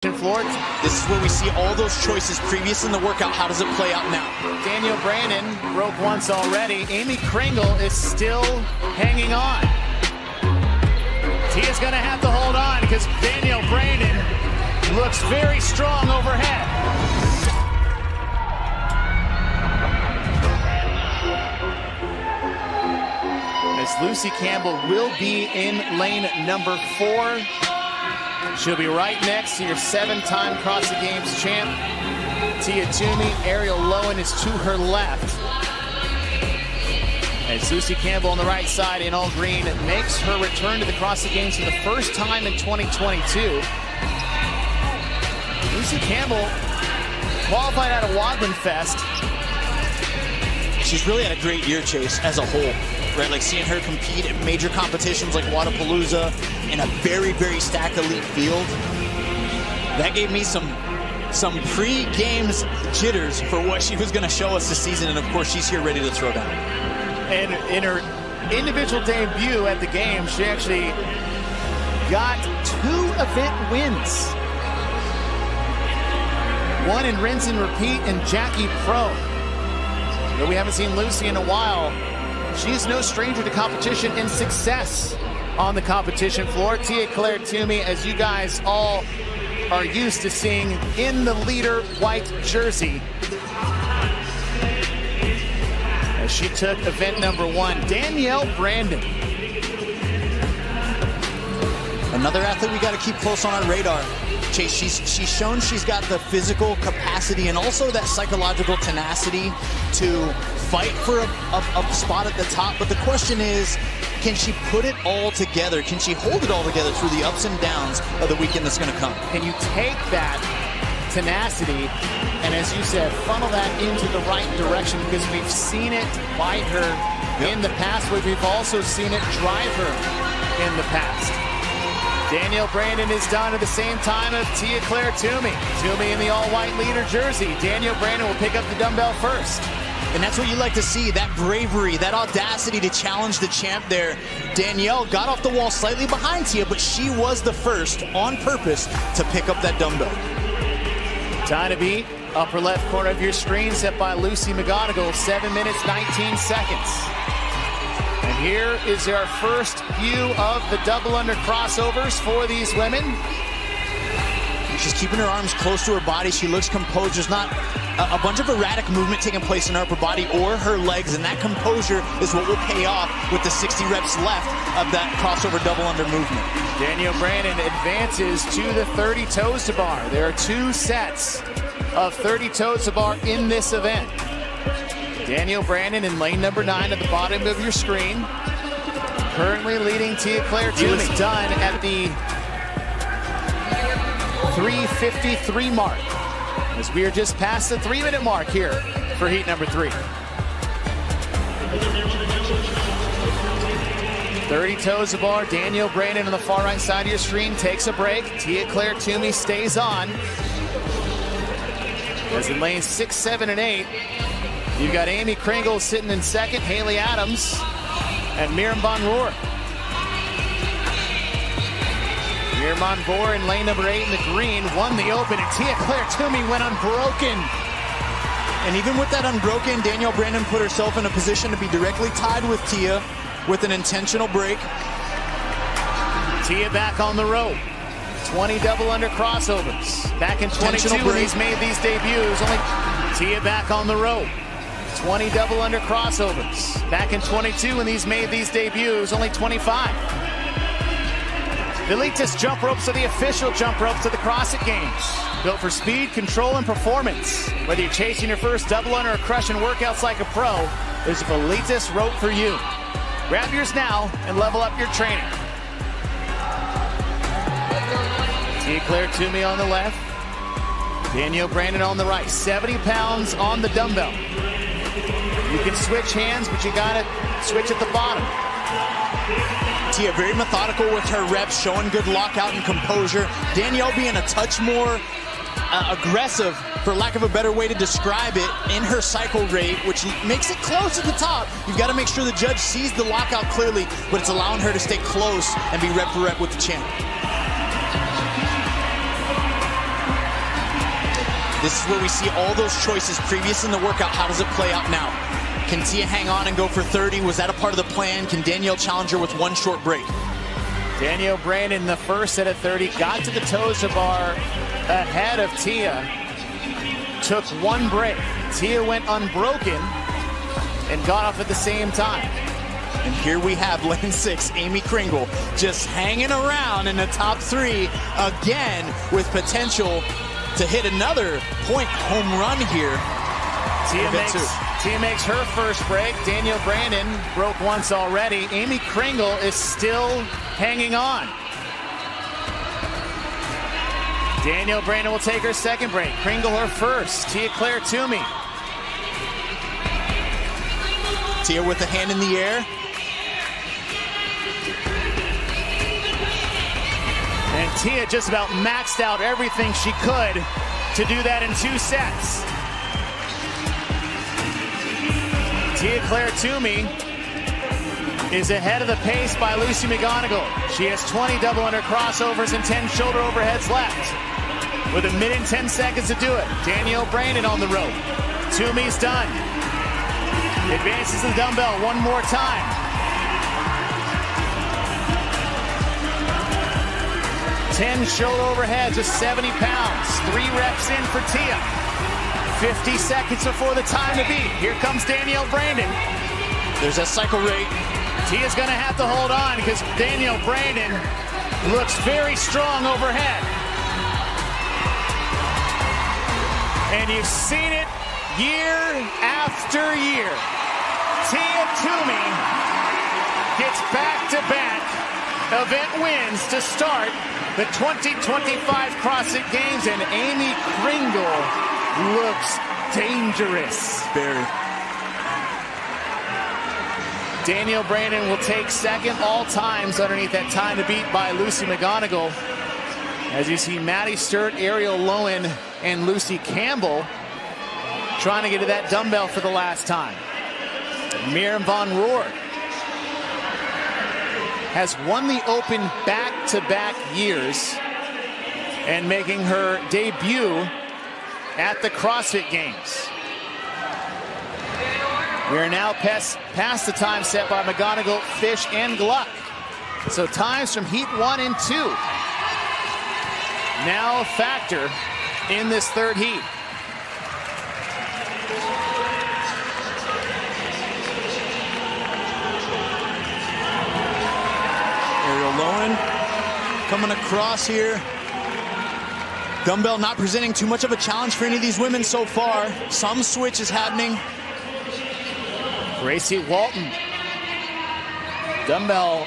Floor. This is where we see all those choices previous in the workout. How does it play out now? Danielle Brandon broke once already. Amy Kringle is still hanging on. Tia's going to have to hold on because Danielle Brandon looks very strong overhead. As Lucy Campbell will be in lane number 4. She'll be right next to your 7-time CrossFit Games champ, Tia Toomey. Ariel Lowen is to her left. As Lucy Campbell on the right side in all green makes her return to the CrossFit Games for the first time in 2022. Lucy Campbell qualified out of Wadman Fest. She's really had a great year, Chase, as a whole. Right, like seeing her compete in major competitions like Wadapalooza in a very, very stacked elite field. That gave me some pre-games jitters for what she was going to show us this season, and of course she's here ready to throw down. And in her individual debut at the Games, she actually got 2 event wins. One in rinse and repeat in Jackie Pro. Though we haven't seen Lucy in a while, she's no stranger to competition and success on the competition floor. Tia Claire Toomey, as you guys all are used to seeing in the leader white jersey, as she took event number 1. Danielle Brandon. Another athlete we got to keep close on our radar. Chase, she's shown she's got the physical capacity and also that psychological tenacity to fight for a spot at the top. But the question is, can she put it all together? Can she hold it all together through the ups and downs of the weekend that's going to come? Can you take that tenacity and, as you said, funnel that into the right direction? Because we've seen it bite her in the past, but we've also seen it drive her in the past. Danielle Brandon is done at the same time as Tia Claire Toomey. Toomey in the all-white leader jersey. Danielle Brandon will pick up the dumbbell first. And that's what you like to see, that bravery, that audacity to challenge the champ there. Danielle got off the wall slightly behind Tia, but she was the first on purpose to pick up that dumbbell. Time to beat, upper left corner of your screen, set by Lucy McGonigal, 7 minutes, 19 seconds. And here is our first view of the double under crossovers for these women. She's keeping her arms close to her body. She looks composed. There's not a bunch of erratic movement taking place in her upper body or her legs, and that composure is what will pay off with the 60 reps left of that crossover double under movement. Danielle Brandon advances to the 30 toes to bar. There are 2 sets of 30 toes to bar in this event. Danielle Brandon in lane number 9 at the bottom of your screen, currently leading Tia Claire Toomey. Done at the 3:53 mark, as we are just past the 3-minute mark here for heat number 3. 30 toes to bar. Danielle Brandon on the far right side of your screen takes a break. Tia Claire Toomey stays on. As in lanes 6, 7, and 8, you've got Amy Kringle sitting in second, Haley Adams, and Miriam Von Rohr. Miriam Von Rohr in lane number 8 in the green won the open, and Tia Claire Toomey went unbroken. And even with that unbroken, Danielle Brandon put herself in a position to be directly tied with Tia with an intentional break. Tia back on the rope. 20 double under crossovers. Back in 22 when he's made these debuts. Tia back on the rope. 20 double under crossovers. Back in 22 when he's made these debuts. Only 25. The Fittest jump ropes are the official jump ropes of the CrossFit Games. Built for speed, control, and performance. Whether you're chasing your first double under or crushing workouts like a pro, there's a Fittest rope for you. Grab yours now and level up your training. Tia Claire Toomey on the left. Danielle Brandon on the right. 70 pounds on the dumbbell. You can switch hands, but you gotta switch at the bottom. Tia very methodical with her reps, showing good lockout and composure. Danielle being a touch more aggressive, for lack of a better way to describe it, in her cycle rate, which makes it close at the top. You've got to make sure the judge sees the lockout clearly, but it's allowing her to stay close and be rep for rep with the champ. This is where we see all those choices previous in the workout. How does it play out now? Can Tia hang on and go for 30? Was that a part of the plan? Can Danielle challenge her with one short break? Danielle Brandon in the first set of 30 got to the toes of bar ahead of Tia. Took one break. Tia went unbroken and got off at the same time. And here we have lane 6, Amy Kringle, just hanging around in the top 3 again with potential to hit another point home run here. Tia makes her first break. Danielle Brandon broke once already. Amy Kringle is still hanging on. Danielle Brandon will take her second break. Kringle her first. Tia-Clair Toomey. Tia with a hand in the air. And Tia just about maxed out everything she could to do that in 2 sets. Tia-Clair Toomey is ahead of the pace by Lucy McGonigal. She has 20 double under crossovers and 10 shoulder overheads left. With a minute and 10 seconds to do it. Danielle Brandon on the rope. Toomey's done. Advances the dumbbell one more time. 10 shoulder overheads with 70 pounds. 3 reps in for Tia. 50 seconds before the time to beat. Here comes Danielle Brandon. There's that cycle rate. Tia's gonna have to hold on because Danielle Brandon looks very strong overhead. And you've seen it year after year. Tia Toomey gets back-to-back event wins to start the 2025 CrossFit Games, and Amy Kringle looks dangerous. Very. Danielle Brandon will take second all times underneath that time to beat by Lucy McGonigal. As you see Maddie Sturt, Ariel Lowen, and Lucy Campbell trying to get to that dumbbell for the last time. Miriam Von Rohr has won the Open back-to-back years and making her debut at the CrossFit Games. We are now past the time set by McGonigal, Fish, and Gluck. So times from heat 1 and 2 now a factor in this third heat. Ariel Lowen coming across here. Dumbbell not presenting too much of a challenge for any of these women so far. Some switch is happening. Gracie Walton. Dumbbell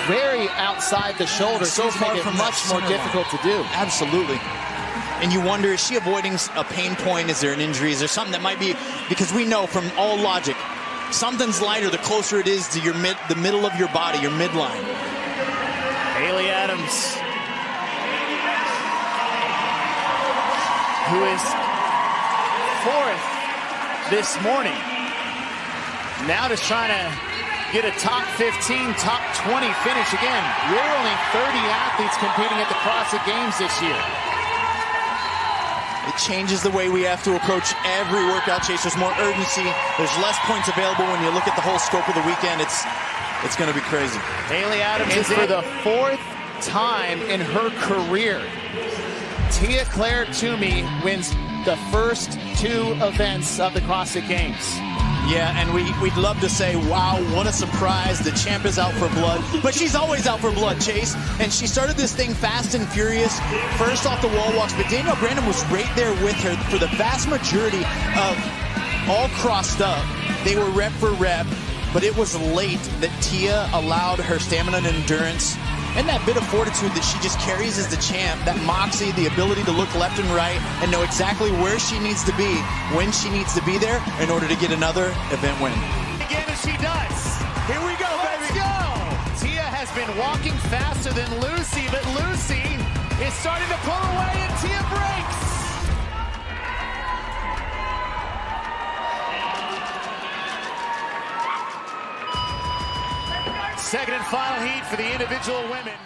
very outside the shoulder. So far from much more difficult to do. Absolutely. And you wonder, is she avoiding a pain point? Is there an injury? Is there something that might be, because we know from all logic, something's lighter the closer it is to your the middle of your body, your midline. Haley Adams, who is 4th this morning. Now just trying to get a top 15, top 20 finish again. We're only 30 athletes competing at the CrossFit Games this year. It changes the way we have to approach every workout, Chase. There's more urgency. There's less points available when you look at the whole scope of the weekend. It's going to be crazy. Haley Adams is for the 4th time in her career. Tia-Clair Toomey wins the first 2 events of the CrossFit Games. Yeah, and we'd love to say, wow, what a surprise. The champ is out for blood. But she's always out for blood, Chase. And she started this thing fast and furious, first off the wall walks. But Danielle Brandon was right there with her for the vast majority of all crossed up. They were rep for rep, but it was late that Tia allowed her stamina and endurance and that bit of fortitude that she just carries as the champ, that moxie, the ability to look left and right and know exactly where she needs to be, when she needs to be there in order to get another event win. Again, as she does. Here we go, baby. Let's go. Tia has been walking faster than Lucy, but Lucy is starting to pull away and Tia breaks. Second and final heat for the individual women.